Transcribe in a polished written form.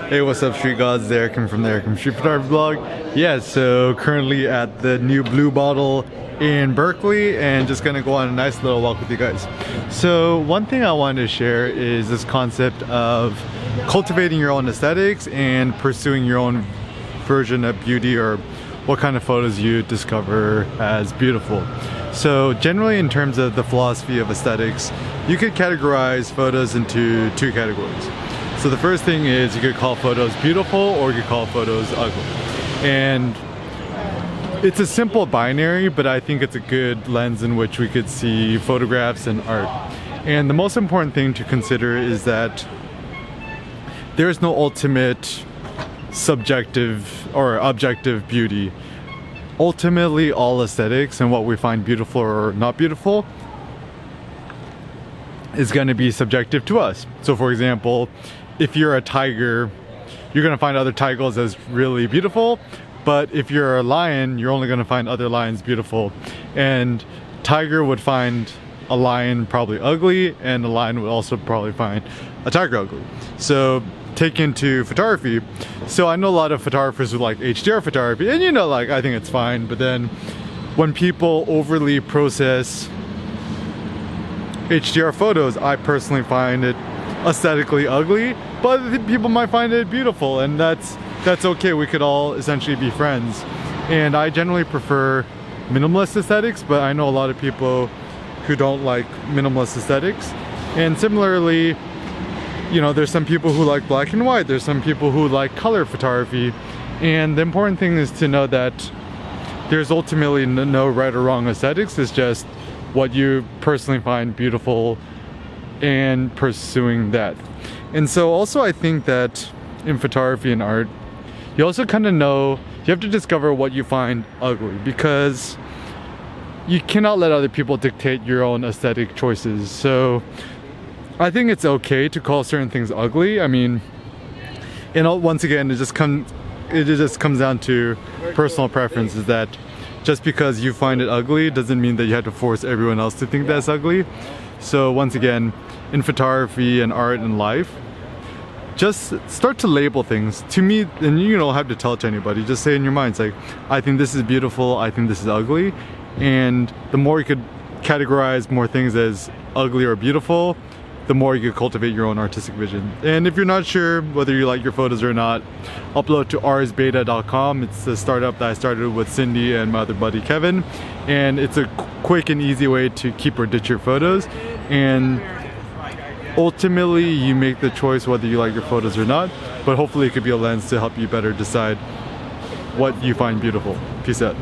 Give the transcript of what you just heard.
Hey, what's up, Street Gods? The Eric from the Eric Street Photography Blog. Yeah, so currently at the new Blue Bottle in Berkeley, and just gonna go on a nice little walk with you guys. So one thing I wanted to share is this concept of cultivating your own aesthetics and pursuing your own version of beauty, or what kind of photos you discover as beautiful. So generally, in terms of the philosophy of aesthetics, you could categorize photos into two categories. So the first thing is you could call photos beautiful, or you could call photos ugly. And it's a simple binary, but I think it's a good lens in which we could see photographs and art. And the most important thing to consider is that there's no ultimate subjective or objective beauty. Ultimately, all aesthetics and what we find beautiful or not beautiful is going to be subjective to us. So for example, if you're a tiger, you're going to find other tigers as really beautiful, but if you're a lion, you're only going to find other lions beautiful. And tiger would find a lion probably ugly, and a lion would also probably find a tiger ugly. So take into photography. So I know a lot of photographers who like HDR photography, and you know, like, I think it's fine, but then when people overly process HDR photos, I personally find it aesthetically ugly, but people might find it beautiful, and that's okay. We could all essentially be friends. And I generally prefer minimalist aesthetics, but I know a lot of people who don't like minimalist aesthetics. And similarly, you know, there's some people who like black and white, there's some people who like color photography, and the important thing is to know that there's ultimately no right or wrong aesthetics. It's just what you personally find beautiful and pursuing that. And so also I think that in photography and art, you also kind of know, you have to discover what you find ugly, because you cannot let other people dictate your own aesthetic choices. So I think it's okay to call certain things ugly. I mean, you know, once again, it just comes down to personal preference, is that just because you find it ugly doesn't mean that you have to force everyone else to think that's ugly. So once again, in photography and art and life, just start to label things. To me, and you don't have to tell it to anybody, just say in your mind, it's like, I think this is beautiful, I think this is ugly. And the more you could categorize more things as ugly or beautiful, the more you could cultivate your own artistic vision. And if you're not sure whether you like your photos or not, upload to arsbeta.com. It's a startup that I started with Cindy and my other buddy Kevin, and it's a quick and easy way to keep or ditch your photos. And ultimately, you make the choice whether you like your photos or not, but hopefully it could be a lens to help you better decide what you find beautiful. Peace out.